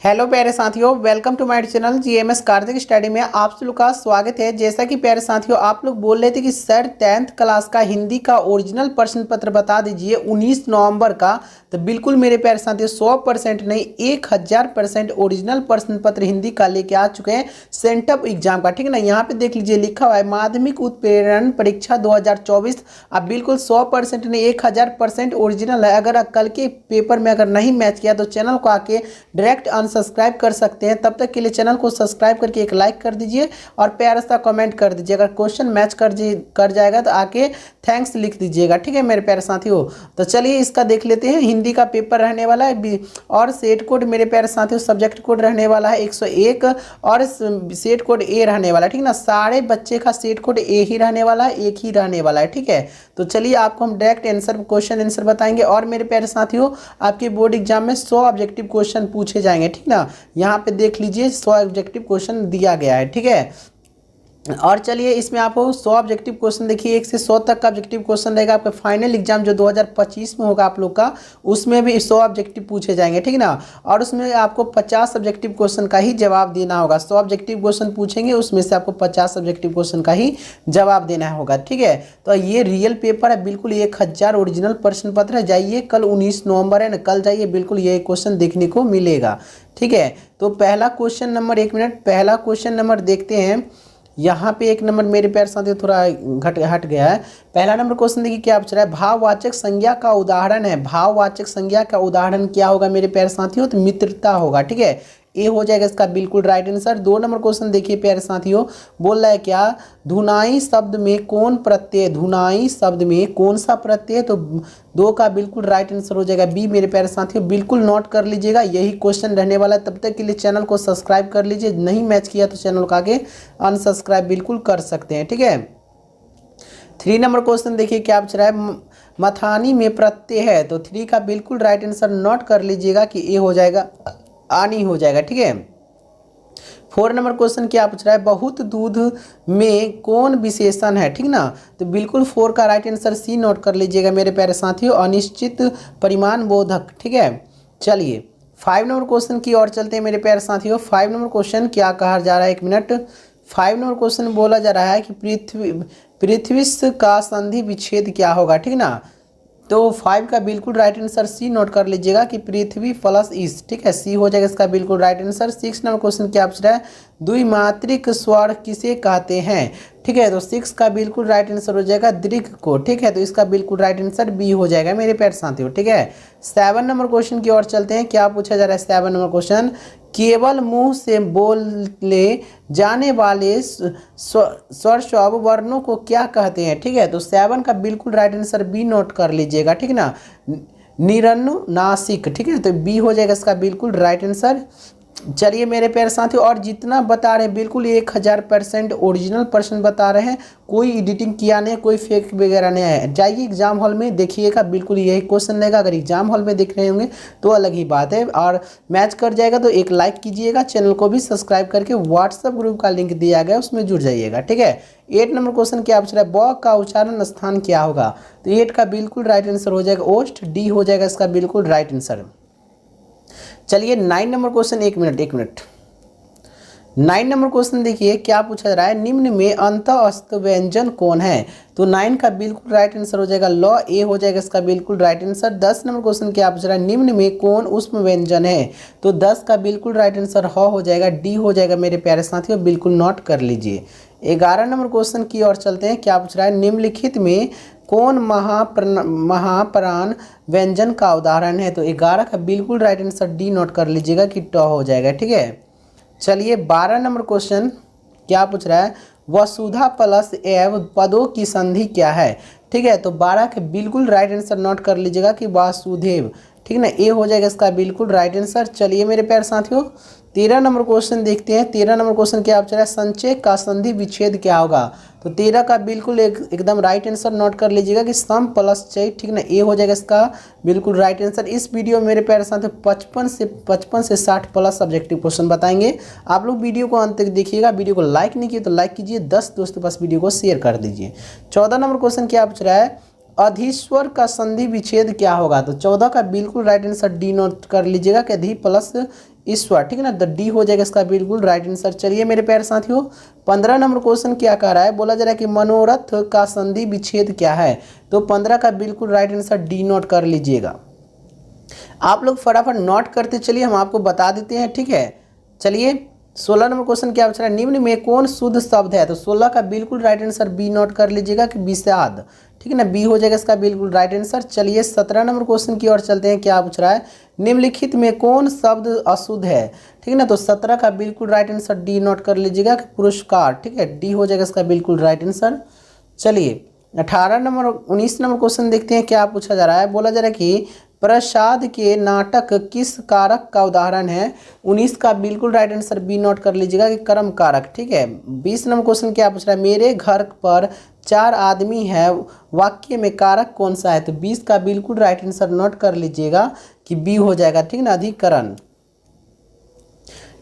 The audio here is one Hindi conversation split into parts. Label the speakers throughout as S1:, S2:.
S1: हेलो प्यारे साथियों, welcome to my channel GMS Kartik study में आप लोग का स्वागत है। जैसा कि प्यारे साथियों आप लोग बोल रहे थे कि सर 10th क्लास का हिंदी का ओरिजिनल प्रश्न पत्र बता दीजिए 19 नवंबर का। तो बिल्कुल मेरे प्यारे साथियों 100% नहीं 1000% ओरिजिनल प्रश्न पत्र हिंदी का लेके आ चुके हैं सेंटअप एग्जाम का। ठीक है ना, यहाँ पे देख लीजिए लिखा हुआ है माध्यमिक उत्प्रेरण परीक्षा 2024। अब बिल्कुल 100% नहीं 1000% ओरिजिनल है। अगर कल के पेपर में अगर नहीं मैच किया तो चैनल को आके डायरेक्ट सब्सक्राइब कर सकते हैं। तब तक के लिए चैनल को सब्सक्राइब करके एक लाइक कर दीजिए और प्यारा सा कमेंट कर दीजिए। अगर क्वेश्चन मैच कर जाएगा तो आके थैंक्स लिख दीजिएगा। ठीक है मेरे प्यारे साथियों, तो चलिए इसका देख लेते हैं। हिंदी का पेपर रहने वाला है और सेट कोड मेरे प्यारे साथियों सब्जेक्ट कोड रहने वाला है 101 और सेट कोड ए रहने वाला है। ठीक है ना, सारे बच्चे का सेट कोड ए ही रहने वाला है, एक ही रहने वाला है। ठीक है, तो चलिए आपको हम डायरेक्ट आंसर क्वेश्चन आंसर बताएंगे। और मेरे प्यारे साथियों आपके बोर्ड एग्जाम में 100 ऑब्जेक्टिव क्वेश्चन पूछे जाएंगे। ठीक ना, यहाँ पे देख लीजिए 100 ऑब्जेक्टिव क्वेश्चन दिया गया है। ठीक है, और चलिए इसमें आपको 100 ऑब्जेक्टिव क्वेश्चन देखिए 1 से 100 तक का ऑब्जेक्टिव क्वेश्चन रहेगा। आपका फाइनल एग्जाम जो 2025 में होगा आप लोग का, उसमें भी 100 ऑब्जेक्टिव पूछे जाएंगे। ठीक है ना, और उसमें आपको 50 ऑब्जेक्टिव क्वेश्चन का ही जवाब देना होगा। 100 ऑब्जेक्टिव क्वेश्चन पूछेंगे, उसमें से आपको 50 ऑब्जेक्टिव क्वेश्चन का ही जवाब देना होगा। ठीक है, तो ये रियल पेपर है, बिल्कुल 1000 ओरिजिनल प्रश्न पत्र है। जाइए, कल 19 नवंबर है ना, कल जाइए, बिल्कुल ये क्वेश्चन देखने को मिलेगा। ठीक है, तो पहला क्वेश्चन नंबर, एक मिनट, पहला क्वेश्चन नंबर देखते हैं। यहाँ पे एक नंबर मेरे प्यारे साथियों थोड़ा हट गया है। पहला नंबर क्वेश्चन देखिए क्या पूछ रहा है, भाववाचक संज्ञा का उदाहरण है। भाववाचक संज्ञा का उदाहरण क्या होगा मेरे प्यारे साथियों, तो मित्रता होगा। ठीक है, ए हो जाएगा इसका बिल्कुल राइट आंसर। 2 नंबर क्वेश्चन देखिए प्यारे साथियों, बोल रहा है क्या, धुनाई शब्द में कौन प्रत्यय, धुनाई शब्द में कौन सा प्रत्यय, तो 2 का बिल्कुल राइट आंसर हो जाएगा बी। मेरे प्यारे साथियों बिल्कुल नोट कर लीजिएगा, यही क्वेश्चन रहने वाला है। तब तक के लिए चैनल को सब्सक्राइब कर लीजिए, नहीं मैच किया तो चैनल को आगे अनसब्सक्राइब बिल्कुल कर सकते हैं। ठीक है, 3 नंबर क्वेश्चन देखिए क्या पूछ रहा है, मथानी में प्रत्यय है, तो 3 का बिल्कुल राइट आंसर नोट कर लीजिएगा कि ए हो जाएगा, आनी हो जाएगा। ठीक है, 4 नंबर क्वेश्चन क्या पूछ रहा है, बहुत दूध में कौन विशेषण है। ठीक ना, तो बिल्कुल 4 का राइट आंसर सी नोट कर लीजिएगा मेरे प्यारे साथियों, अनिश्चित परिमाण बोधक। ठीक है, चलिए 5 नंबर क्वेश्चन की ओर चलते हैं मेरे प्यारे साथियों। 5 नंबर क्वेश्चन क्या कहा जा रहा है, एक मिनट। 5 नंबर क्वेश्चन बोला जा रहा है कि पृथ्वी का संधि विच्छेद क्या होगा। ठीक ना, तो 5 का बिल्कुल राइट आंसर सी नोट कर लीजिएगा कि पृथ्वी प्लस इस। ठीक है, सी हो जाएगा इसका बिल्कुल राइट आंसर। 6 नंबर क्वेश्चन क्या पूछ रहा है, द्विमात्रिक स्वर किसे कहते हैं। ठीक है, तो 6 का बिल्कुल राइट आंसर हो जाएगा दीर्घ को। ठीक है, तो इसका बिल्कुल राइट आंसर बी हो जाएगा मेरे प्यारे साथियों। ठीक है, 7 नंबर क्वेश्चन की ओर चलते हैं। क्या पूछा जा रहा है 7 नंबर क्वेश्चन, केवल मुंह से बोले जाने वाले स्वर स्व वर्णों को क्या कहते हैं। ठीक है, तो 7 का बिल्कुल राइट आंसर बी नोट कर लीजिएगा। ठीक है ना, निरनुनासिक। ठीक है, तो बी हो जाएगा इसका बिल्कुल राइट आंसर। चलिए मेरे प्यारे साथियों, और जितना बता रहे हैं बिल्कुल 1000% ओरिजिनल प्रश्न बता रहे हैं, कोई एडिटिंग किया नहीं, कोई फेक वगैरह नहीं है। जाइए एग्जाम हॉल में देखिएगा, बिल्कुल यही क्वेश्चन रहेगा। अगर एग्जाम हॉल में देख रहे होंगे तो अलग ही बात है, और मैच कर जाएगा तो एक लाइक कीजिएगा, चैनल को भी सब्सक्राइब करके व्हाट्सएप ग्रुप का लिंक दिया गया उसमें जुड़ जाइएगा। ठीक है, 8 नंबर क्वेश्चन क्या पूछ रहा है, ब का उच्चारण स्थान क्या होगा, तो 8 का बिल्कुल राइट आंसर हो जाएगा ओस्ट, डी हो जाएगा इसका बिल्कुल राइट आंसर। चलिए 9 नंबर क्वेश्चन, एक मिनट 9 नंबर क्वेश्चन देखिए क्या पूछा जा रहा है, निम्न में अंतःस्थ व्यंजन कौन है, तो 9 का बिल्कुल राइट आंसर हो जाएगा लॉ, ए हो जाएगा इसका बिल्कुल राइट आंसर। 10 नंबर क्वेश्चन क्या पूछ रहा है, निम्न में कौन उष्म व्यंजन है, तो 10 का बिल्कुल राइट आंसर ह हो जाएगा, डी हो जाएगा मेरे प्यारे साथियों, बिल्कुल नोट कर लीजिए। 11 नंबर क्वेश्चन की ओर चलते हैं। क्या पूछ रहा है, निम्नलिखित में कौन महाप्राण व्यंजन का उदाहरण है, तो 11 का बिल्कुल राइट आंसर डी नोट कर लीजिएगा कि ट हो जाएगा। ठीक है, चलिए 12 नंबर क्वेश्चन क्या पूछ रहा है, वसुधा प्लस एव पदों की संधि क्या है। ठीक है, तो 12 के बिल्कुल राइट आंसर नोट कर लीजिएगा कि वासुदेव। ठीक ना, ए हो जाएगा इसका बिल्कुल राइट आंसर। चलिए मेरे प्यारे साथियों 13 नंबर क्वेश्चन देखते हैं। 13 नंबर क्वेश्चन क्या पूछ रहा है, संचय का संधि विच्छेद क्या होगा, तो 13 का बिल्कुल एकदम राइट आंसर नोट कर लीजिएगा कि सम प्लस चय। ठीक ना, ए हो जाएगा इसका बिल्कुल राइट आंसर। इस वीडियो मेरे प्यारे साथियों 55 से 60 प्लस सब्जेक्टिव क्वेश्चन बताएंगे। आप लोग वीडियो को अंत तक देखिएगा, वीडियो को लाइक नहीं किए तो लाइक कीजिए, 10 दोस्तों के पास वीडियो को शेयर कर दीजिए। 14 नंबर क्वेश्चन क्या पूछ रहा है, अधिस्वर का संधि विच्छेद क्या होगा, तो 14 का बिल्कुल राइट आंसर डी नोट कर लीजिएगा कि अधि प्लस ईश्वर, ठीक है ना, तो डी हो जाएगा इसका बिल्कुल राइट आंसर। चलिए मेरे प्यारे साथियों 15 नंबर क्वेश्चन क्या कह रहा है, बोला जा रहा है कि मनोरथ का संधि विच्छेद क्या है, तो 15 का बिल्कुल राइट आंसर डी नोट कर लीजिएगा। आप लोग फटाफट नोट करते चलिए, हम आपको बता देते हैं, ठीक है। चलिए 16 नंबर क्वेश्चन क्या पूछ रहा है, निम्न में कौन शुद्ध शब्द है, तो 16 का बिल्कुल राइट आंसर बी नोट कर लीजिएगा कि विषाद, ठीक है ना, बी हो जाएगा इसका बिल्कुल राइट आंसर। चलिए 17 नंबर क्वेश्चन की ओर चलते हैं, क्या पूछ रहा है, निम्नलिखित में कौन शब्द अशुद्ध है, ठीक है ना, तो 17 का बिल्कुल राइट आंसर डी नोट कर लीजिएगा कि पुरस्कार, ठीक है, डी हो जाएगा इसका बिल्कुल राइट आंसर। चलिए 19 नंबर क्वेश्चन देखते हैं क्या पूछा जा रहा है, बोला जा रहा है कि प्रसाद के नाटक किस कारक का उदाहरण है, 19 का बिल्कुल राइट आंसर बी नोट कर लीजिएगा कि कर्म कारक, ठीक है। 20 नंबर क्वेश्चन क्या पूछ रहा है, मेरे घर पर 4 आदमी है, वाक्य में कारक कौन सा है, तो 20 का बिल्कुल राइट आंसर नोट कर लीजिएगा कि बी हो जाएगा, ठीक है ना, अधिकरण।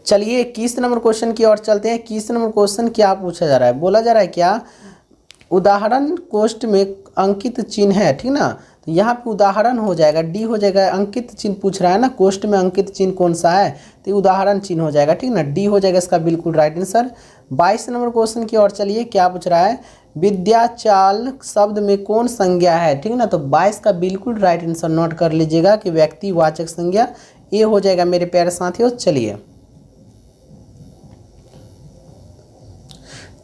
S1: चलिए 21 नंबर क्वेश्चन की ओर चलते हैं। 21 नंबर क्वेश्चन क्या पूछा जा रहा है, बोला जा रहा है क्या उदाहरण कोष्ठ में अंकित चिन्ह है, ठीक ना, तो यहाँ पे उदाहरण हो जाएगा, डी हो जाएगा। अंकित चिन्ह पूछ रहा है ना, कोष्ठ में अंकित चिन्ह कौन सा है, तो उदाहरण चिन्ह हो जाएगा, ठीक ना, डी हो जाएगा इसका बिल्कुल राइट आंसर। 22 नंबर क्वेश्चन की ओर चलिए, क्या पूछ रहा है, विद्याचाल शब्द में कौन संज्ञा है, ठीक ना, तो 22 का बिल्कुल राइट आंसर नोट कर लीजिएगा कि व्यक्तिवाचक संज्ञा, ए हो जाएगा मेरे प्यारे साथियों। चलिए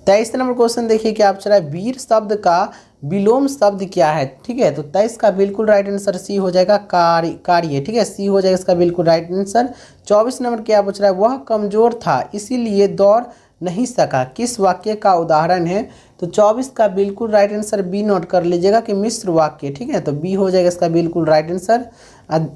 S1: 23 नंबर क्वेश्चन देखिए क्या पूछ रहा है, वीर शब्द का विलोम शब्द क्या है, ठीक है, तो 23 का बिल्कुल राइट आंसर सी हो जाएगा, कार्य, ठीक है, सी हो जाएगा इसका बिल्कुल राइट आंसर। 24 नंबर क्या पूछ रहा है, वह कमजोर था इसीलिए दौड़ नहीं सका, किस वाक्य का उदाहरण है, तो 24 का बिल्कुल राइट आंसर बी नोट कर लीजिएगा कि मिश्र वाक्य, ठीक है, तो बी हो जाएगा इसका बिल्कुल राइट आंसर।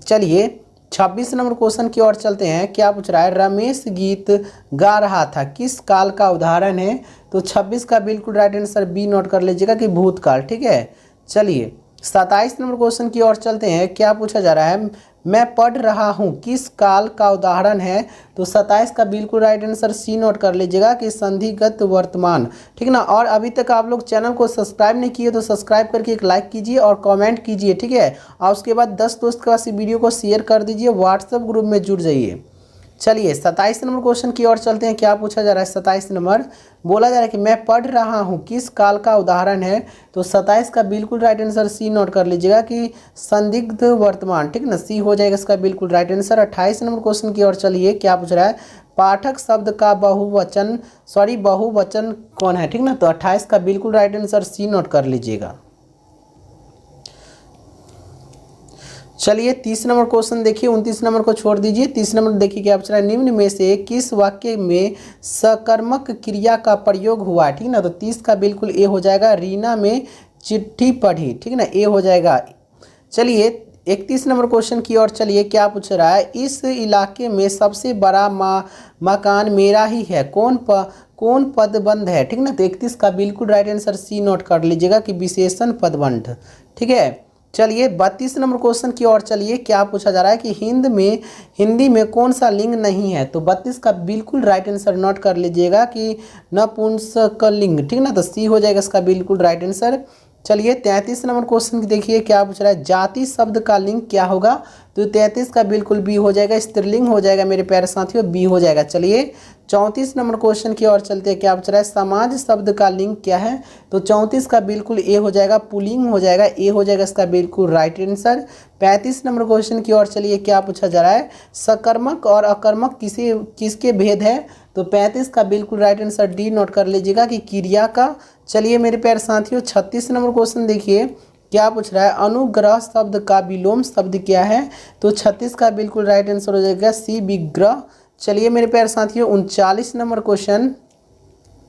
S1: चलिए 26 नंबर क्वेश्चन की ओर चलते हैं, क्या पूछ रहा है, रमेश गीत गा रहा था किस काल का उदाहरण है, तो 26 का बिल्कुल राइट आंसर बी नोट कर लीजिएगा कि भूतकाल, ठीक है। चलिए 27 नंबर क्वेश्चन की ओर चलते हैं, क्या पूछा जा रहा है, मैं पढ़ रहा हूँ किस काल का उदाहरण है, तो 27 का बिल्कुल राइट आंसर सी नोट कर लीजिएगा कि संधिगत वर्तमान, ठीक है ना। और अभी तक आप लोग चैनल को सब्सक्राइब नहीं किए तो सब्सक्राइब करके एक लाइक कीजिए और कमेंट कीजिए, ठीक है, और उसके बाद 10 दोस्त के पास वीडियो को शेयर कर दीजिए, व्हाट्सएप ग्रुप में जुड़ जाइए। चलिए 27 नंबर क्वेश्चन की ओर चलते हैं, क्या पूछा जा रहा है, 27 नंबर बोला जा रहा है कि मैं पढ़ रहा हूँ किस काल का उदाहरण है, तो 27 का बिल्कुल राइट आंसर सी नोट कर लीजिएगा कि संदिग्ध वर्तमान, ठीक ना, सी हो जाएगा इसका बिल्कुल राइट आंसर। 28 नंबर क्वेश्चन की ओर चलिए, क्या पूछ रहा है, पाठक शब्द का बहुवचन कौन है, ठीक ना, तो 28 का बिल्कुल राइट आंसर सी नोट कर लीजिएगा। चलिए 30 नंबर क्वेश्चन देखिए, 29 नंबर को छोड़ दीजिए, 30 नंबर देखिए क्या पूछ रहा है, निम्न में से किस वाक्य में सकर्मक क्रिया का प्रयोग हुआ है, ठीक ना, तो 30 का बिल्कुल ए हो जाएगा, रीना में चिट्ठी पढ़ी, ठीक ना, ए हो जाएगा। चलिए 31 नंबर क्वेश्चन की ओर चलिए, क्या पूछ रहा है, इस इलाके में सबसे बड़ा मकान मेरा ही है, कौन पदबंध है, ठीक ना, तो 31 का बिल्कुल राइट आंसर सी नोट कर लीजिएगा कि विशेषण पदबंध, ठीक है। चलिए 32 नंबर क्वेश्चन की ओर चलिए, क्या पूछा जा रहा है कि हिंदी में कौन सा लिंग नहीं है, तो 32 का बिल्कुल राइट आंसर नोट कर लीजिएगा कि नपुंसकलिंग, ठीक ना, तो सी हो जाएगा इसका बिल्कुल राइट आंसर। चलिए 33 नंबर क्वेश्चन देखिए क्या पूछ रहा है, जाति शब्द का लिंग क्या होगा, तो 33 का बिल्कुल बी हो जाएगा, स्त्रीलिंग हो जाएगा मेरे प्यारे साथियों, बी हो जाएगा। चलिए 34 नंबर क्वेश्चन की ओर चलते हैं, क्या पूछ रहा है, समाज शब्द का लिंग क्या है, तो 34 का बिल्कुल ए हो जाएगा, पुल्लिंग हो जाएगा, ए हो जाएगा इसका बिल्कुल राइट आंसर। 35 नंबर क्वेश्चन की ओर चलिए, क्या पूछा जा रहा है, सकर्मक और अकर्मक किसके भेद है, तो 35 का बिल्कुल राइट आंसर डी नोट कर लीजिएगा कि क्रिया का। चलिए मेरे प्यारे साथियों 36 नंबर क्वेश्चन देखिए, क्या पूछ रहा है, अनुग्रह शब्द का विलोम शब्द क्या है, तो 36 का बिल्कुल राइट आंसर हो जाएगा सी विग्रह। चलिए मेरे प्यारे साथियों 39 नंबर क्वेश्चन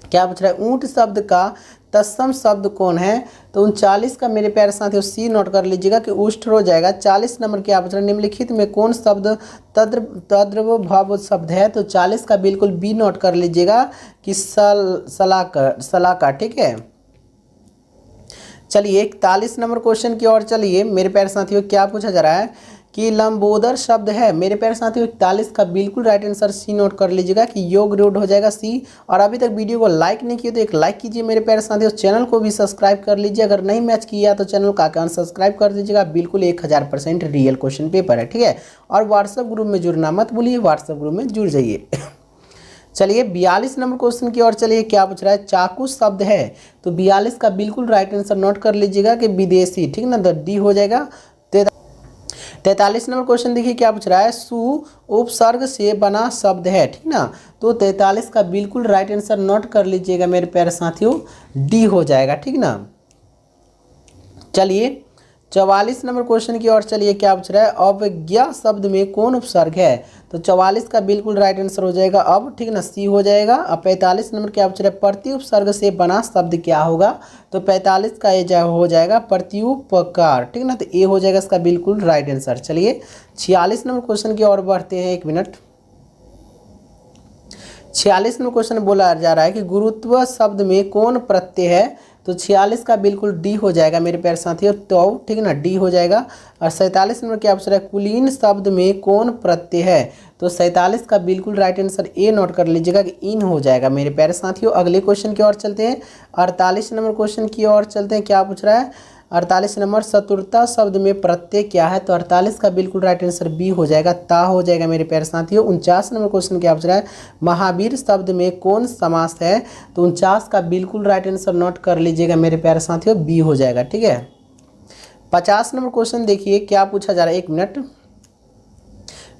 S1: क्या पूछ रहा है, ऊंट शब्द का तत्सम शब्द कौन है, तो 39 का मेरे प्यारे साथियों सी नोट कर लीजिएगा कि उष्ट हो जाएगा। 40 नंबर क्या पूछ रहा है, निम्नलिखित में कौन शब्द तद्भव शब्द है, तो 40 का बिल्कुल बी नोट कर लीजिएगा कि सलाका, ठीक है। चलिए 41 नंबर क्वेश्चन की ओर चलिए मेरे प्यारे साथियों, क्या पूछा जा रहा है कि लंबोदर शब्द है मेरे प्यारे साथियों 41 का बिल्कुल राइट आंसर सी नोट कर लीजिएगा कि योग रोड हो जाएगा सी। और अभी तक वीडियो को लाइक नहीं किया तो एक लाइक कीजिए मेरे प्यारे साथियों, चैनल को भी सब्सक्राइब कर लीजिए। अगर नहीं मैच किया तो चैनल का अकाउंट सब्सक्राइब कर दीजिएगा। बिल्कुल 1000% रियल क्वेश्चन पेपर है, ठीक है। और व्हाट्सएप ग्रुप में जुड़ना मत भूलिए, व्हाट्सएप ग्रुप में जुड़ जाइए। चलिए 42 नंबर क्वेश्चन की ओर चलिए। क्या पूछ रहा है? चाकू शब्द है तो 42 का बिल्कुल राइट आंसर नोट कर लीजिएगा कि विदेशी, ठीक ना, तो डी हो जाएगा। 43 नंबर क्वेश्चन देखिए क्या पूछ रहा है? सु उपसर्ग से बना शब्द है, ठीक ना, तो 43 का बिल्कुल राइट आंसर नोट कर लीजिएगा मेरे प्यारे साथियों, डी हो जाएगा, ठीक ना। चलिए 44 नंबर क्वेश्चन की ओर चलिए। क्या पूछ रहा है? अवज्ञा शब्द में कौन उपसर्ग है? तो 44 का बिल्कुल राइट आंसर हो जाएगा अब, ठीक ना, सी हो जाएगा। अब 45 नंबर क्या पूछ रहा है? प्रति उपसर्ग से बना शब्द क्या होगा? तो 45 का ये हो जाएगा प्रत्युपकार, ठीक ना, तो ए हो जाएगा इसका बिल्कुल राइट आंसर। चलिए 46 नंबर क्वेश्चन की ओर बढ़ते हैं, 1 मिनट। 46 नंबर क्वेश्चन बोला जा रहा है कि गुरुत्व शब्द में कौन प्रत्यय है? तो 46 का बिल्कुल डी हो जाएगा मेरे प्यारे साथियों, तो ठीक ना, डी हो जाएगा। और 47 नंबर क्या पूछ रहा है? कुलीन शब्द में कौन प्रत्यय है? तो 47 का बिल्कुल राइट आंसर ए नोट कर लीजिएगा कि इन हो जाएगा मेरे प्यारे साथियों। अगले क्वेश्चन की ओर चलते हैं, 48 नंबर क्वेश्चन की ओर चलते हैं। क्या पूछ रहा है? 48 नंबर चतुरता शब्द में प्रत्यय क्या है? तो 48 का बिल्कुल राइट आंसर बी हो जाएगा, ता हो जाएगा मेरे प्यारे साथियों। 49 नंबर क्वेश्चन क्या पूछ रहा है? महावीर शब्द में कौन समास है? तो 49 का बिल्कुल राइट आंसर नोट कर लीजिएगा मेरे प्यारे साथियों, बी हो जाएगा, ठीक है। 50 नंबर क्वेश्चन देखिए क्या पूछा जा रहा है, 1 मिनट।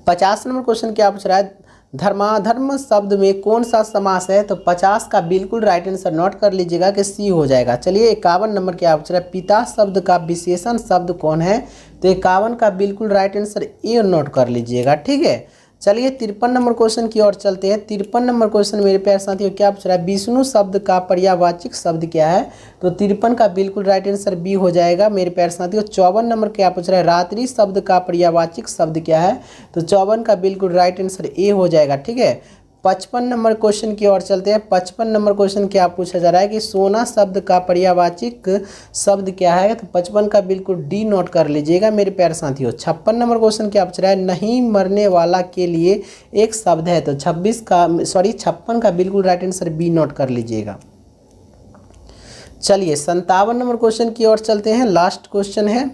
S1: 50 नंबर क्वेश्चन क्या पूछ रहा है? धर्माधर्म शब्द में कौन सा समास है? तो 50 का बिल्कुल राइट आंसर नोट कर लीजिएगा कि सी हो जाएगा। चलिए 51 नंबर क्या पूछ रहा है? पिता शब्द का विशेषण शब्द कौन है? तो 51 का बिल्कुल राइट आंसर ए नोट कर लीजिएगा, ठीक है। चलिए 53 नंबर क्वेश्चन की ओर चलते हैं। 53 नंबर क्वेश्चन मेरे प्यारे साथियों क्या पूछ रहा है? विष्णु शब्द का पर्यायवाची शब्द क्या है? तो 53 का बिल्कुल राइट आंसर बी हो जाएगा मेरे प्यारे साथियों। 54 नंबर क्या पूछ रहा है? रात्रि शब्द का पर्यायवाची शब्द क्या है? तो 54 का बिल्कुल राइट आंसर ए हो जाएगा, ठीक है। 55 नंबर क्वेश्चन की ओर चलते हैं। 55 नंबर क्वेश्चन क्या पूछा जा रहा है कि सोना शब्द का पर्यायवाची शब्द क्या है? तो 55 का बिल्कुल डी नोट कर लीजिएगा मेरे प्यारे साथियों। 56 नंबर क्वेश्चन क्या पूछ रहा है? नहीं मरने वाला के लिए एक शब्द है, तो 56 का बिल्कुल राइट आंसर बी नोट कर लीजिएगा। चलिए 57 नंबर क्वेश्चन की ओर चलते हैं, लास्ट क्वेश्चन है,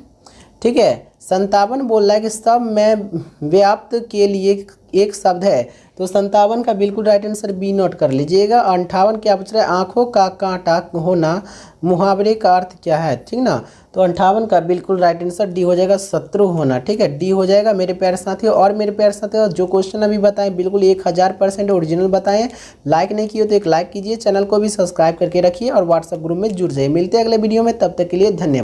S1: ठीक है। 57 बोल रहा है कि सब में व्याप्त के लिए एक शब्द है, तो 57 का बिल्कुल राइट आंसर बी नोट कर लीजिएगा। 58 क्या पूछ रहा है? आंखों का कांटा होना मुहावरे का अर्थ क्या है, ठीक ना, तो 58 का बिल्कुल राइट आंसर डी हो जाएगा, शत्रु होना, ठीक है, डी हो जाएगा मेरे प्यारे साथियों। और मेरे प्यारे साथियों जो क्वेश्चन अभी बताएं बिल्कुल 1000% ओरिजिनल बताएं। लाइक नहीं किए तो एक लाइक कीजिए, चैनल को भी सब्सक्राइब करके रखिए और व्हाट्सएप ग्रुप में जुड़ जाइए। मिलते हैं अगले वीडियो में, तब तक के लिए धन्यवाद।